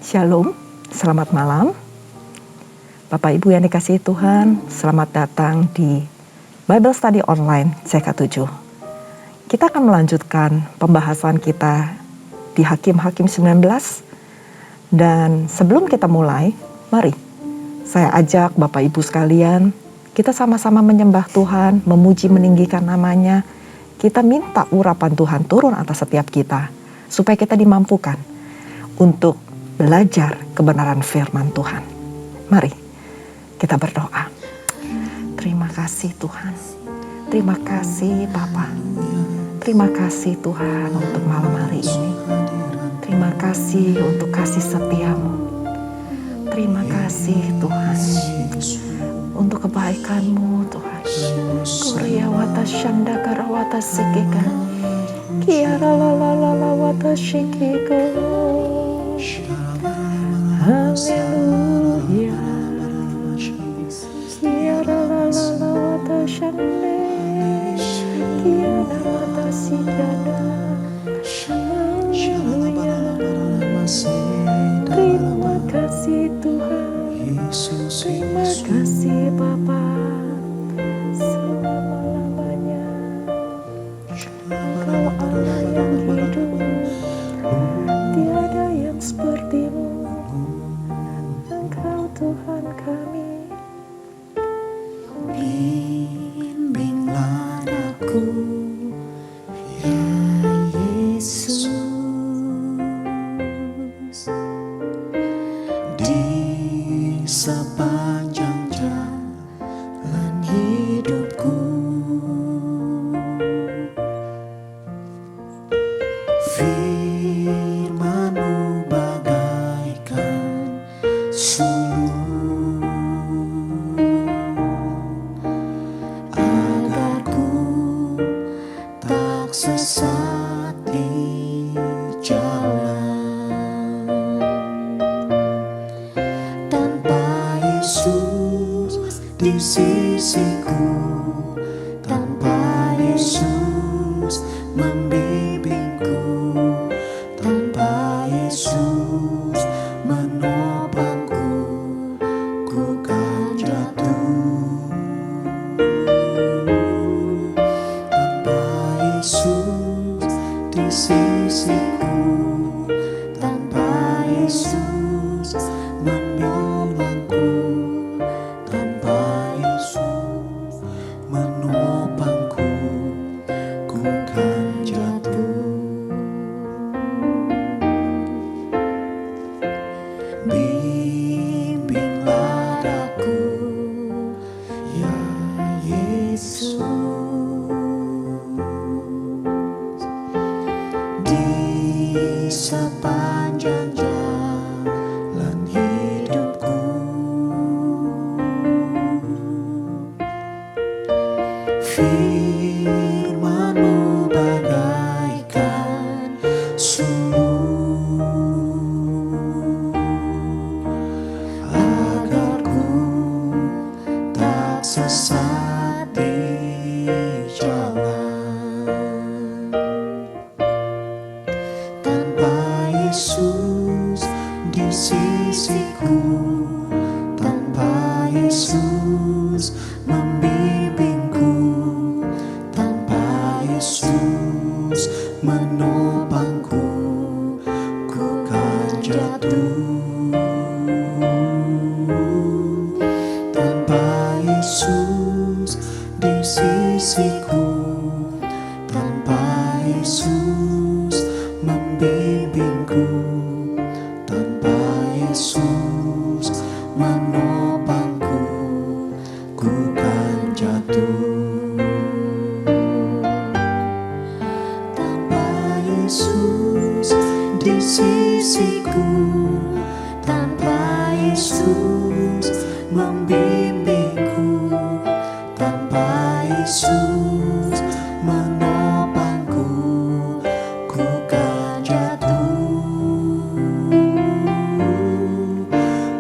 Shalom, selamat malam. Bapak Ibu yang dikasihi Tuhan, selamat datang di Bible Study Online CK7. Kita akan melanjutkan pembahasan kita di Hakim-Hakim 19. Dan sebelum kita mulai, mari saya ajak Bapak Ibu sekalian, kita sama-sama menyembah Tuhan, memuji meninggikan namanya. Kita minta urapan Tuhan turun atas setiap kita, supaya kita dimampukan untuk belajar kebenaran firman Tuhan. Mari kita berdoa. Terima kasih Tuhan. Terima kasih Bapa. Terima kasih Tuhan untuk malam hari ini. Terima kasih untuk kasih setiamu. Terima kasih Tuhan untuk kebaikan-Mu Tuhan. Kuryawata shanda karawata sikika. Kiara la la la la wata shikiko. Haleluya. Kiara la la la wata shande. Kiara wata sikana. Haleluya. Terima kasih Tuhan. Terima kasih Bapa. Selama-lamanya Engkau Allah yang hidup. Tiada yang seperti-Mu. Engkau Tuhan kami. Bimbinglah aku, ya Yesus, di sepanjang jalan hidupku. Firman-Mu bagaikan sumur, agar ku tak sesat di jalan. Tanpa Yesus di sisiku, tanpa Yesus membimbingku, tanpa Yesus menopangku, ku kan jatuh. Tanpa Yesus di sisiku, tanpa Yesus menolongku, tanpa Yesus menopangku, ku kan jatuh. Bimbinglah aku, ya Yesus, di sepanjang jalan hidupku. Firman-Mu bagaikan sumur, agar ku tak sesat di jalan. Tanpa Yesus di sisiku, tanpa Yesus membimbingku, tanpa Yesus menopangku, ku kan jatuh. Tanpa Yesus di sisiku, tanpa Yesus membimbingku, tanpa Yesus menopangku, ku kan jatuh. Tanpa Yesus di sisiku, tanpa Yesus membimbingku, tanpa Yesus menopangku, ku kan jatuh.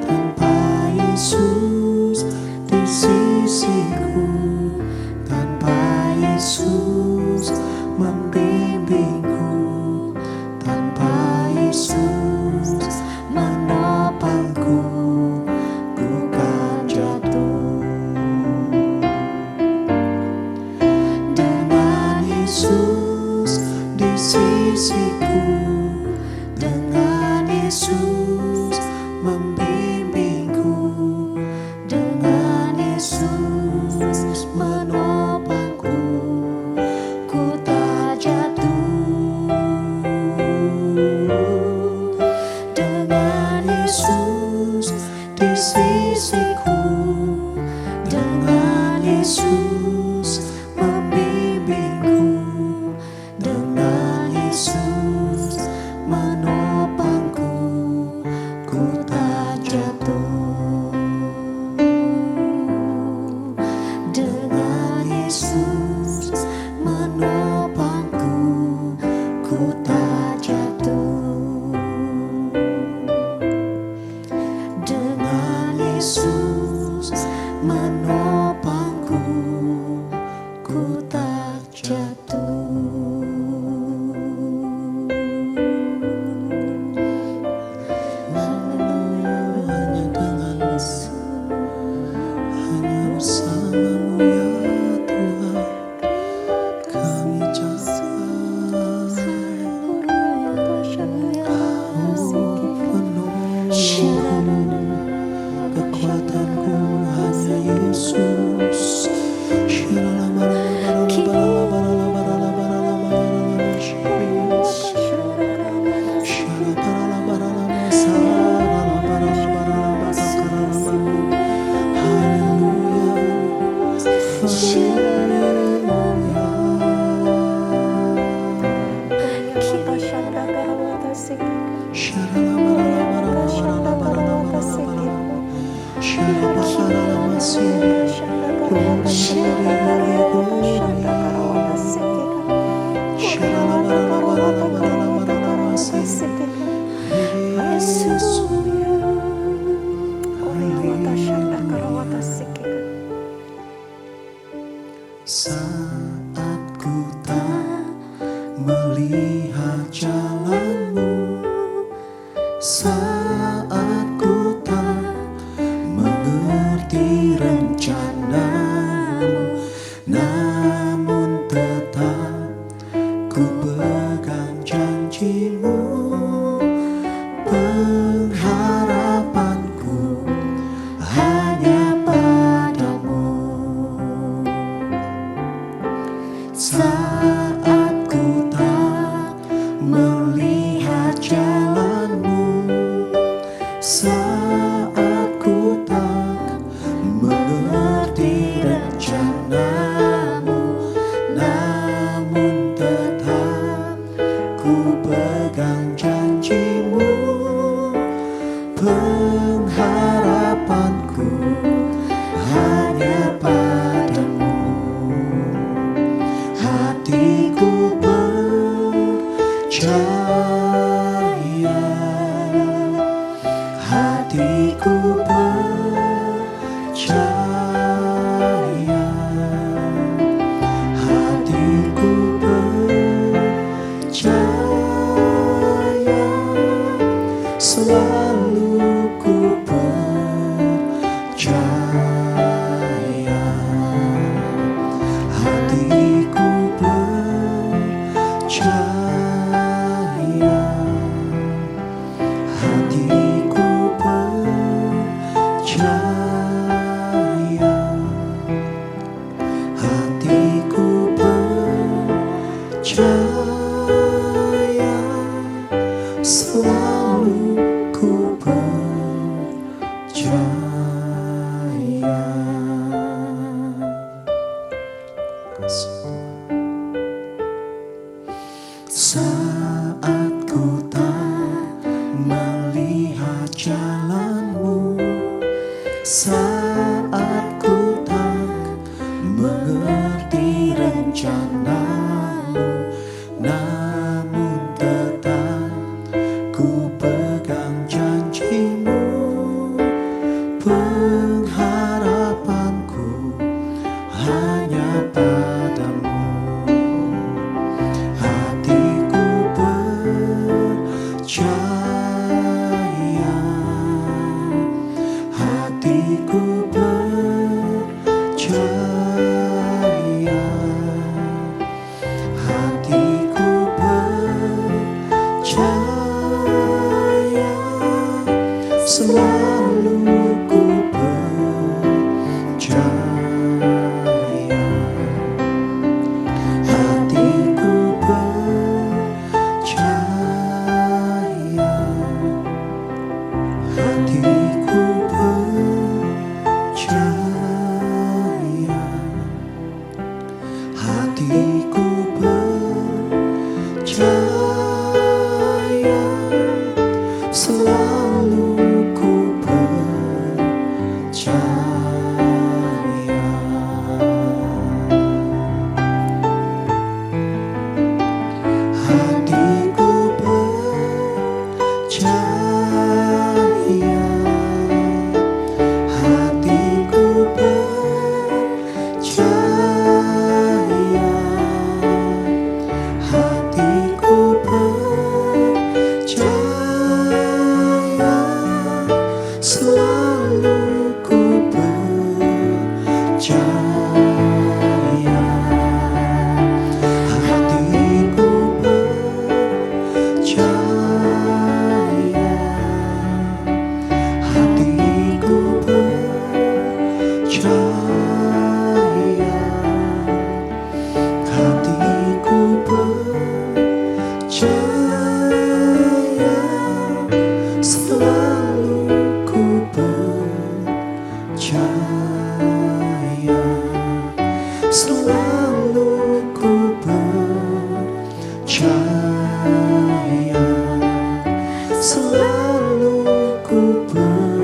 Tanpa Yesus di sisiku, tanpa Yesus membimbingku, tanpa Yesus menopangku, Saat ku tak melihat jalanmu, saat ku tak mengerti rencanamu, namun tetap ku pegang janjimu. Pengharapanku hanya padamu. Saat ku tak melihat jalanmu, saat ku tak mengerti rencanamu, namun tetap ku pegang janjimu. Pengharapanku hanya padamu. Hatiku percaya, hatiku percaya, hatiku percaya, selalu ku percaya. Hatiku percaya, hatiku percaya, hatiku percaya, selalu ku percaya. Saat ku tak melihat jalanmu, saat ku tak mengerti rencanamu, namun tetap ku pegang janjimu. Pengharapanku hanya padamu. Hatiku percaya, hatiku percaya, hatiku percaya, selalu ku percaya. Hatiku percaya, hatiku percaya, hatiku percaya, selalu ku percaya. Hatiku percaya, hatiku percaya, hatiku percaya, selalu ku percaya. Hatiku percaya, selalu ku percaya.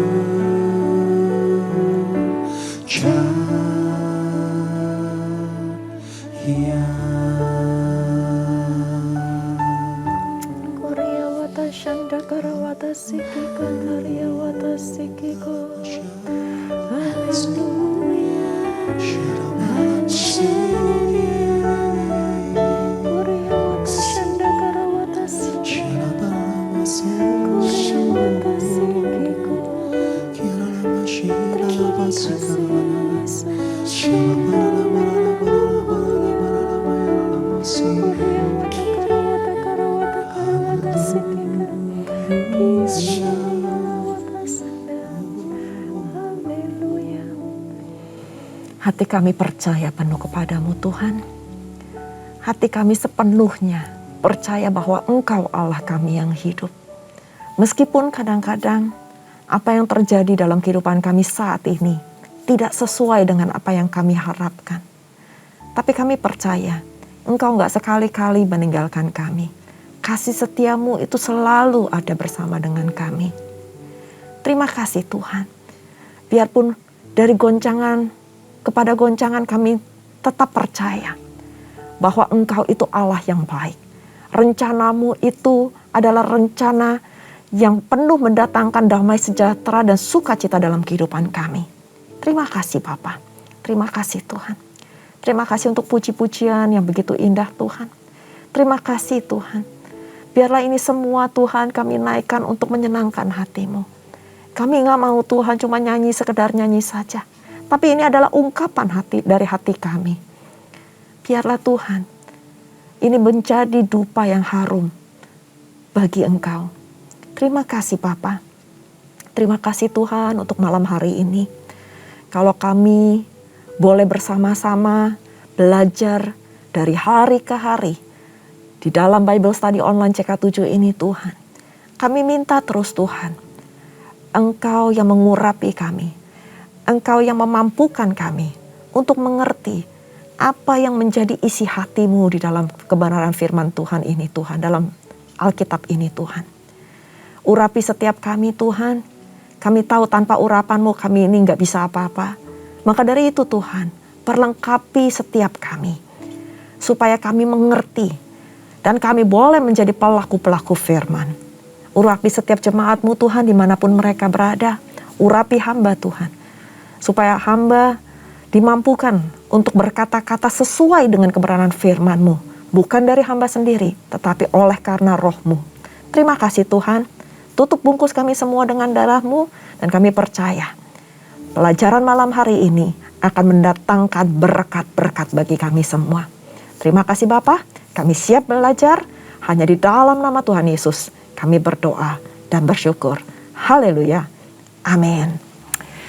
Korea wata shanda karawata siki kandaria wata siki ko. Haleluya. Korea wata shanda karawata siki. Korea wata siki ko. Terima kasih Yesus. Korea wata karawata karawata karawata siki ko. Haleluya. Hati kami percaya penuh kepadamu Tuhan. Hati kami sepenuhnya percaya bahwa Engkau Allah kami yang hidup. Meskipun kadang-kadang apa yang terjadi dalam kehidupan kami saat ini tidak sesuai dengan apa yang kami harapkan. Tapi kami percaya Engkau gak sekali-kali meninggalkan kami. Kasih setiamu itu selalu ada bersama dengan kami. Terima kasih Tuhan. Biarpun dari goncangan kepada goncangan kami tetap percaya bahwa Engkau itu Allah yang baik. Rencanamu itu adalah rencana yang penuh mendatangkan damai sejahtera dan sukacita dalam kehidupan kami. Terima kasih Bapa. Terima kasih Tuhan. Terima kasih untuk puji-pujian yang begitu indah Tuhan. Terima kasih Tuhan. Biarlah ini semua Tuhan kami naikkan untuk menyenangkan hati-Mu. Kami gak mau Tuhan cuma nyanyi sekedar nyanyi saja. Tapi ini adalah ungkapan hati dari hati kami. Biarlah Tuhan, ini menjadi dupa yang harum bagi Engkau. Terima kasih Bapa. Terima kasih Tuhan untuk malam hari ini. Kalau kami boleh bersama-sama belajar dari hari ke hari di dalam Bible Study Online CK7 ini Tuhan. Kami minta terus Tuhan, Engkau yang mengurapi kami. Engkau yang memampukan kami untuk mengerti apa yang menjadi isi hati-Mu di dalam kebenaran firman Tuhan ini Tuhan. Dalam Alkitab ini Tuhan. Urapi setiap kami Tuhan. Kami tahu tanpa urapan-Mu kami ini gak bisa apa-apa. Maka dari itu Tuhan, perlengkapi setiap kami. Supaya kami mengerti. Dan kami boleh menjadi pelaku-pelaku firman. Urapi setiap jemaat-Mu Tuhan dimanapun mereka berada. Urapi hamba Tuhan. Supaya hamba dimampukan untuk berkata-kata sesuai dengan kebenaran firman-Mu. Bukan dari hamba sendiri, tetapi oleh karena roh-Mu. Terima kasih Tuhan. Tutup bungkus kami semua dengan darah-Mu. Dan kami percaya pelajaran malam hari ini akan mendatangkan berkat-berkat bagi kami semua. Terima kasih Bapa. Kami siap belajar hanya di dalam nama Tuhan Yesus. Kami berdoa dan bersyukur. Haleluya. Amin.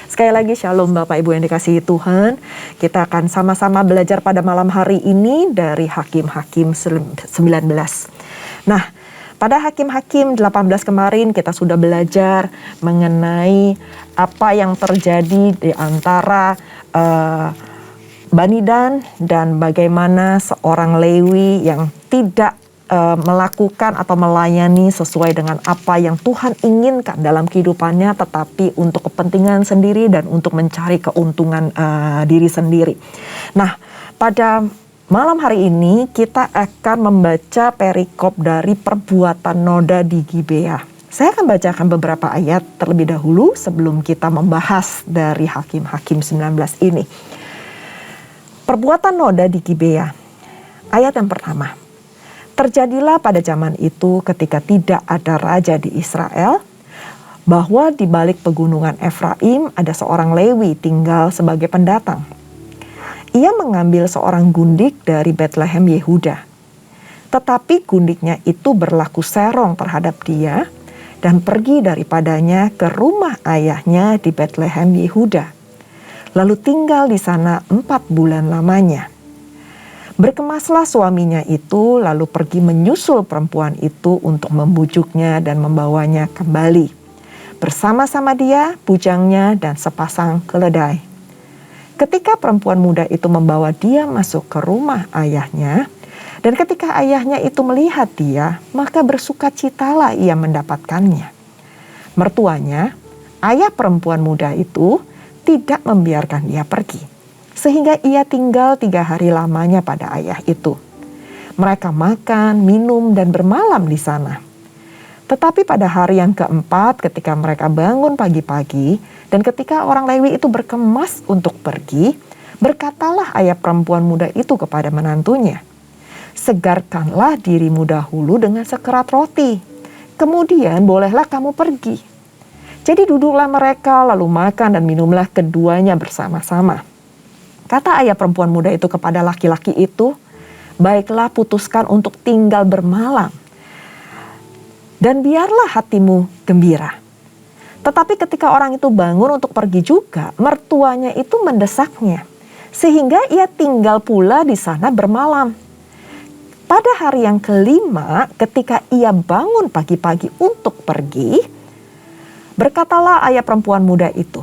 Sekali lagi shalom Bapak Ibu yang dikasihi Tuhan. Kita akan sama-sama belajar pada malam hari ini dari Hakim-Hakim 19. Nah, pada Hakim-Hakim 18 kemarin kita sudah belajar mengenai apa yang terjadi di antara Bani dan bagaimana seorang Lewi yang tidak melakukan atau melayani sesuai dengan apa yang Tuhan inginkan dalam kehidupannya, tetapi untuk kepentingan sendiri dan untuk mencari keuntungan diri sendiri. Nah, pada malam hari ini kita akan membaca perikop dari perbuatan noda di Gibea. Saya akan bacakan beberapa ayat terlebih dahulu sebelum kita membahas dari Hakim-Hakim 19 ini. Perbuatan noda di Gibea. Ayat yang pertama. Terjadilah pada zaman itu ketika tidak ada raja di Israel, bahwa di balik pegunungan Efraim ada seorang Lewi tinggal sebagai pendatang. Ia mengambil seorang gundik dari Betlehem Yehuda. Tetapi gundiknya itu berlaku serong terhadap dia dan pergi daripadanya ke rumah ayahnya di Betlehem Yehuda. Lalu tinggal di sana 4 bulan lamanya. Berkemaslah suaminya itu lalu pergi menyusul perempuan itu untuk membujuknya dan membawanya kembali. Bersama-sama dia, bujangnya dan sepasang keledai. Ketika perempuan muda itu membawa dia masuk ke rumah ayahnya Dan ketika ayahnya itu melihat dia, maka bersukacitalah ia mendapatkannya. Mertuanya, ayah perempuan muda itu, tidak membiarkan dia pergi, sehingga ia tinggal 3 hari lamanya pada ayah itu. Mereka makan, minum, dan bermalam di sana. Tetapi pada hari yang keempat, ketika mereka bangun pagi-pagi, dan ketika orang Lewi itu berkemas untuk pergi, berkatalah ayah perempuan muda itu kepada menantunya, "Segarkanlah dirimu dahulu dengan sekerat roti, kemudian bolehlah kamu pergi." Jadi duduklah mereka, lalu makan dan minumlah keduanya bersama-sama. Kata ayah perempuan muda itu kepada laki-laki itu, "Baiklah, putuskan untuk tinggal bermalam, dan biarlah hatimu gembira." Tetapi ketika orang itu bangun untuk pergi juga, mertuanya itu mendesaknya, sehingga ia tinggal pula di sana bermalam. Pada hari yang kelima, ketika ia bangun pagi-pagi untuk pergi, berkatalah ayah perempuan muda itu,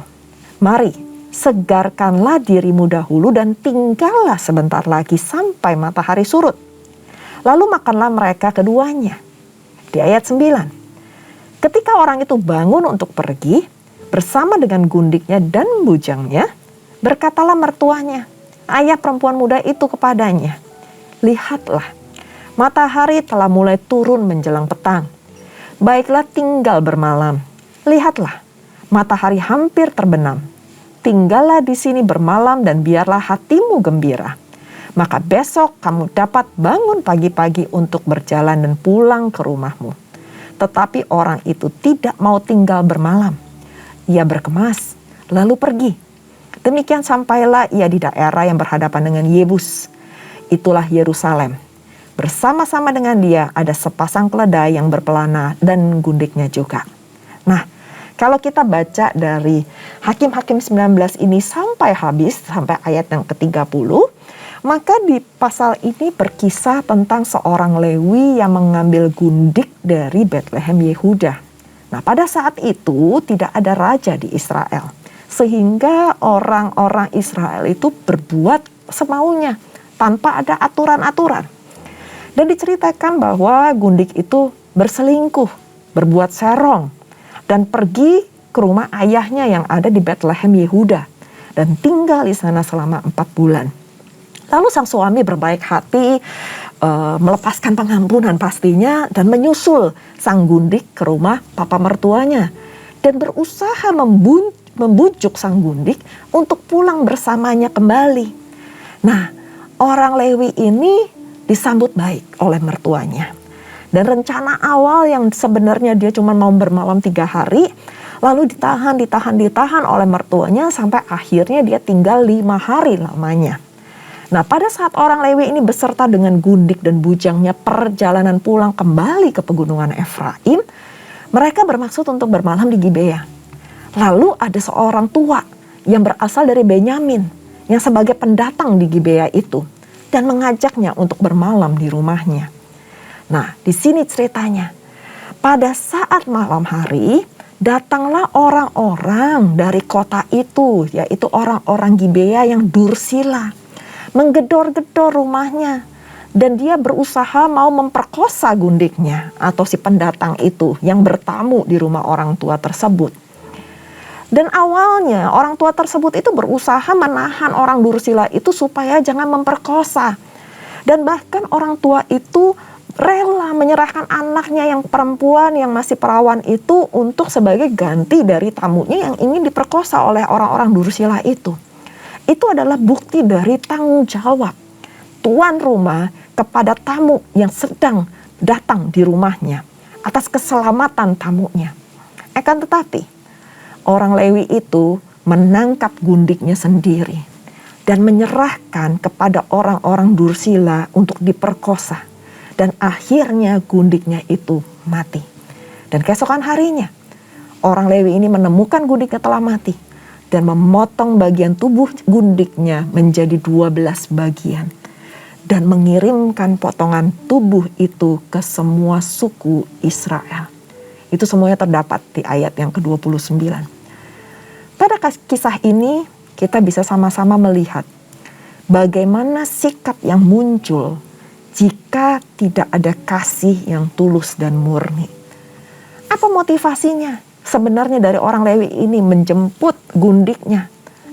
"Mari, segarkanlah dirimu dahulu dan tinggallah sebentar lagi sampai matahari surut. Lalu makanlah mereka keduanya." Di ayat 9, ketika orang itu bangun untuk pergi, bersama dengan gundiknya dan bujangnya, berkatalah mertuanya, ayah perempuan muda itu kepadanya, "Lihatlah, matahari telah mulai turun menjelang petang. Baiklah, tinggal bermalam. Lihatlah, matahari hampir terbenam. Tinggallah di sini bermalam dan biarlah hatimu gembira. Maka besok kamu dapat bangun pagi-pagi untuk berjalan dan pulang ke rumahmu." Tetapi orang itu tidak mau tinggal bermalam. Ia berkemas, lalu pergi. Demikian sampailah ia di daerah yang berhadapan dengan Yebus. Itulah Yerusalem. Bersama-sama dengan dia ada sepasang keledai yang berpelana dan gundiknya juga. Nah, kalau kita baca dari Hakim-Hakim 19 ini sampai habis, sampai ayat yang ke-30, maka di pasal ini berkisah tentang seorang Lewi yang mengambil gundik dari Betlehem Yehuda. Nah, pada saat itu tidak ada raja di Israel, sehingga orang-orang Israel itu berbuat semaunya tanpa ada aturan-aturan. Dan diceritakan bahwa gundik itu berselingkuh, berbuat serong, dan pergi ke rumah ayahnya yang ada di Betlehem Yehuda dan tinggal di sana selama 4 bulan. Lalu sang suami berbaik hati, melepaskan pengampunan pastinya, dan menyusul sang gundik ke rumah papa mertuanya dan berusaha membujuk sang gundik untuk pulang bersamanya kembali. Nah, orang Lewi ini disambut baik oleh mertuanya. Dan rencana awal yang sebenarnya dia cuma mau bermalam 3 hari, lalu ditahan oleh mertuanya sampai akhirnya dia tinggal 5 hari lamanya. Nah, pada saat orang Lewi ini beserta dengan gundik dan bujangnya perjalanan pulang kembali ke pegunungan Efraim, mereka bermaksud untuk bermalam di Gibea. Lalu ada seorang tua yang berasal dari Benyamin yang sebagai pendatang di Gibea itu dan mengajaknya untuk bermalam di rumahnya. Nah, di sini ceritanya. Pada saat malam hari, datanglah orang-orang dari kota itu, yaitu orang-orang Gibea yang dursila, menggedor-gedor rumahnya, dan dia berusaha mau memperkosa gundiknya atau si pendatang itu yang bertamu di rumah orang tua tersebut. Dan awalnya orang tua tersebut itu berusaha menahan orang dursila itu supaya jangan memperkosa. Dan bahkan orang tua itu rela menyerahkan anaknya yang perempuan yang masih perawan itu untuk sebagai ganti dari tamunya yang ingin diperkosa oleh orang-orang dursila itu. Itu adalah bukti dari tanggung jawab tuan rumah kepada tamu yang sedang datang di rumahnya atas keselamatan tamunya. Akan tetapi, orang Lewi itu menangkap gundiknya sendiri dan menyerahkan kepada orang-orang dursila untuk diperkosa. Dan akhirnya gundiknya itu mati. Dan keesokan harinya, orang Lewi ini menemukan gundiknya telah mati dan memotong bagian tubuh gundiknya menjadi 12 bagian dan mengirimkan potongan tubuh itu ke semua suku Israel. Itu semuanya terdapat di ayat yang ke-29. Pada kisah ini kita bisa sama-sama melihat bagaimana sikap yang muncul jika tidak ada kasih yang tulus dan murni. Apa motivasinya sebenarnya dari orang Lewi ini menjemput gundiknya?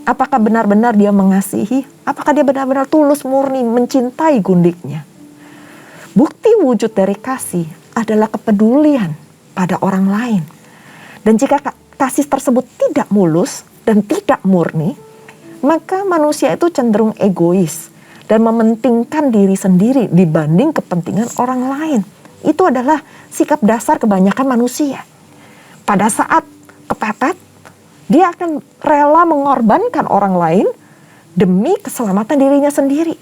Apakah benar-benar dia mengasihi? Apakah dia benar-benar tulus murni mencintai gundiknya? Bukti wujud dari kasih adalah kepedulian pada orang lain. Dan jika kasih tersebut tidak mulus dan tidak murni, maka manusia itu cenderung egois dan mementingkan diri sendiri dibanding kepentingan orang lain. Itu adalah sikap dasar kebanyakan manusia. Pada saat kepepet, dia akan rela mengorbankan orang lain demi keselamatan dirinya sendiri.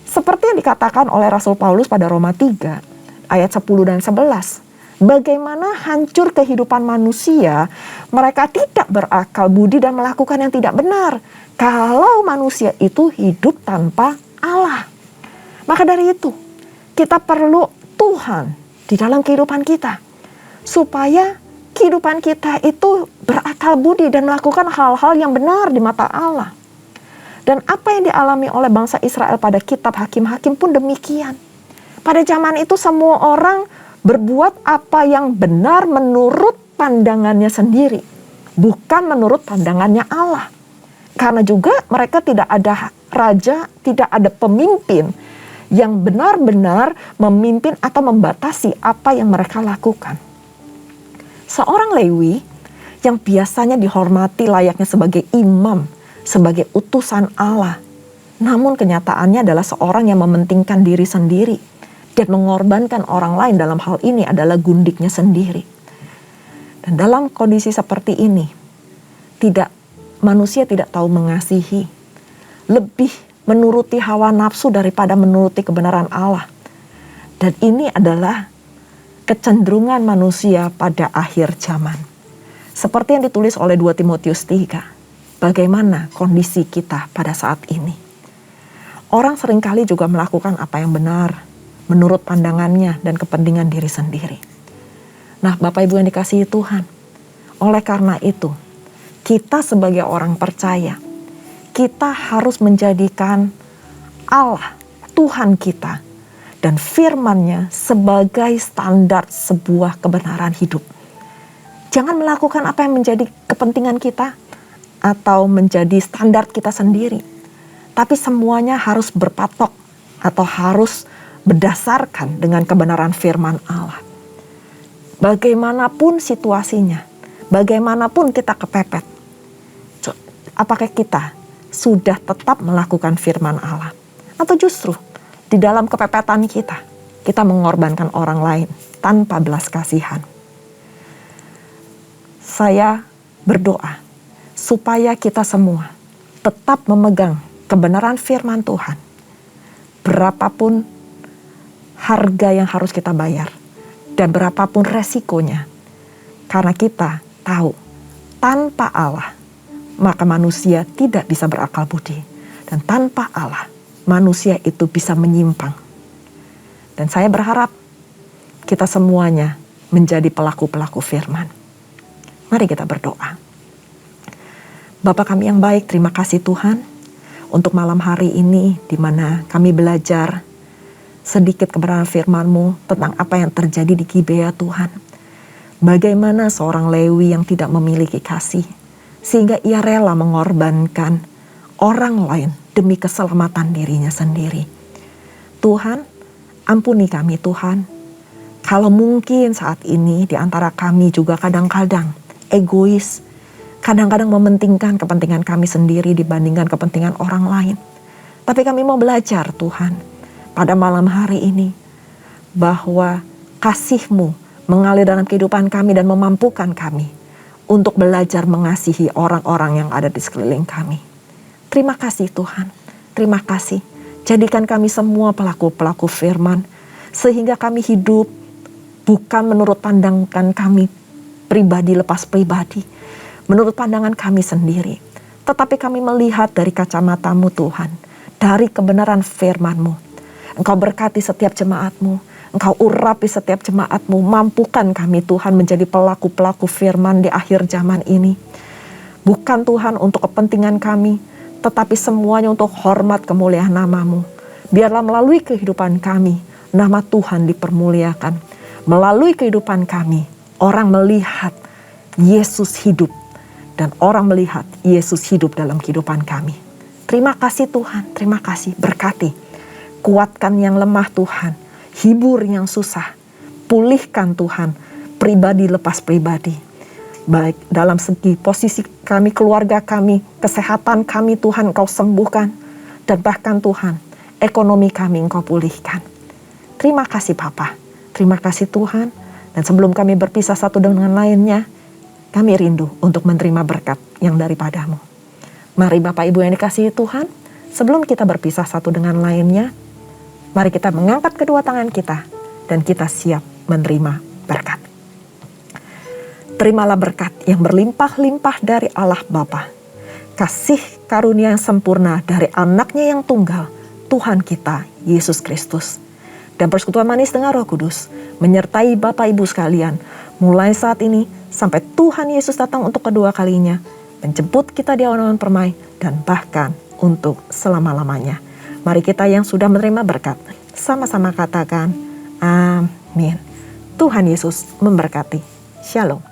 Seperti yang dikatakan oleh Rasul Paulus pada Roma 3 ayat 10 dan 11. Bagaimana hancur kehidupan manusia, mereka tidak berakal budi dan melakukan yang tidak benar. Kalau manusia itu hidup tanpa Allah. Maka dari itu, kita perlu Tuhan di dalam kehidupan kita. Supaya kehidupan kita itu berakal budi dan melakukan hal-hal yang benar di mata Allah. Dan apa yang dialami oleh bangsa Israel pada kitab Hakim-Hakim pun demikian. Pada zaman itu semua orang berbuat apa yang benar menurut pandangannya sendiri, bukan menurut pandangannya Allah. Karena juga mereka tidak ada raja, tidak ada pemimpin yang benar-benar memimpin atau membatasi apa yang mereka lakukan. Seorang Lewi yang biasanya dihormati layaknya sebagai imam, sebagai utusan Allah, namun kenyataannya adalah seorang yang mementingkan diri sendiri dan mengorbankan orang lain. Dalam hal ini adalah gundiknya sendiri. Dan dalam kondisi seperti ini, manusia tidak tahu mengasihi, lebih menuruti hawa nafsu daripada menuruti kebenaran Allah. Dan ini adalah kecenderungan manusia pada akhir zaman. Seperti yang ditulis oleh 2 Timotius 3, bagaimana kondisi kita pada saat ini. Orang seringkali juga melakukan apa yang benar, menurut pandangannya dan kepentingan diri sendiri. Nah, Bapak Ibu yang dikasihi Tuhan, oleh karena itu, kita sebagai orang percaya, kita harus menjadikan Allah, Tuhan kita, dan firman-Nya sebagai standar sebuah kebenaran hidup. Jangan melakukan apa yang menjadi kepentingan kita atau menjadi standar kita sendiri. Tapi semuanya harus berpatok atau harus berdasarkan dengan kebenaran firman Allah. Bagaimanapun situasinya, bagaimanapun kita kepepet, apakah kita sudah tetap melakukan firman Allah? Atau justru di dalam kepepetan kita mengorbankan orang lain tanpa belas kasihan? Saya berdoa supaya kita semua tetap memegang kebenaran firman Tuhan. Berapapun harga yang harus kita bayar dan berapapun resikonya. Karena kita tahu tanpa Allah maka manusia tidak bisa berakal budi. Dan tanpa Allah, manusia itu bisa menyimpang. Dan saya berharap kita semuanya menjadi pelaku-pelaku firman. Mari kita berdoa. Bapa kami yang baik, terima kasih Tuhan untuk malam hari ini di mana kami belajar sedikit kebenaran firman-Mu tentang apa yang terjadi di Gibea Tuhan. Bagaimana seorang Lewi yang tidak memiliki kasih, sehingga ia rela mengorbankan orang lain demi keselamatan dirinya sendiri. Tuhan, ampuni kami Tuhan. Kalau mungkin saat ini di antara kami juga kadang-kadang egois, kadang-kadang mementingkan kepentingan kami sendiri dibandingkan kepentingan orang lain. Tapi kami mau belajar Tuhan, pada malam hari ini, bahwa kasih-Mu mengalir dalam kehidupan kami dan memampukan kami untuk belajar mengasihi orang-orang yang ada di sekeliling kami. Terima kasih Tuhan, terima kasih. Jadikan kami semua pelaku-pelaku firman, sehingga kami hidup bukan menurut pandangan kami pribadi lepas pribadi, menurut pandangan kami sendiri. Tetapi kami melihat dari kacamata-Mu Tuhan, dari kebenaran firman-Mu. Engkau berkati setiap jemaat-Mu, Engkau urapi setiap jemaat-Mu, mampukan kami Tuhan menjadi pelaku-pelaku firman di akhir zaman ini. Bukan Tuhan untuk kepentingan kami, tetapi semuanya untuk hormat kemuliaan nama-Mu. Biarlah melalui kehidupan kami, nama Tuhan dipermuliakan. Melalui kehidupan kami, orang melihat Yesus hidup. Dan orang melihat Yesus hidup dalam kehidupan kami. Terima kasih Tuhan, terima kasih. Berkati, kuatkan yang lemah Tuhan, hibur yang susah. Pulihkan Tuhan, pribadi lepas pribadi. Baik dalam segi posisi kami, keluarga kami, kesehatan kami Tuhan Engkau sembuhkan. Dan bahkan Tuhan, ekonomi kami Engkau pulihkan. Terima kasih Bapa, terima kasih Tuhan. Dan sebelum kami berpisah satu dengan lainnya, kami rindu untuk menerima berkat yang daripadamu. Mari Bapak Ibu yang dikasihi Tuhan, sebelum kita berpisah satu dengan lainnya, mari kita mengangkat kedua tangan kita dan kita siap menerima berkat. Terimalah berkat yang berlimpah-limpah dari Allah Bapa, kasih karunia yang sempurna dari anaknya yang tunggal, Tuhan kita, Yesus Kristus. Dan persekutuan manis dengan Roh Kudus menyertai Bapak Ibu sekalian mulai saat ini sampai Tuhan Yesus datang untuk kedua kalinya, menjemput kita di awan-awan permai dan bahkan untuk selama-lamanya. Mari kita yang sudah menerima berkat sama-sama katakan amin. Tuhan Yesus memberkati. Shalom.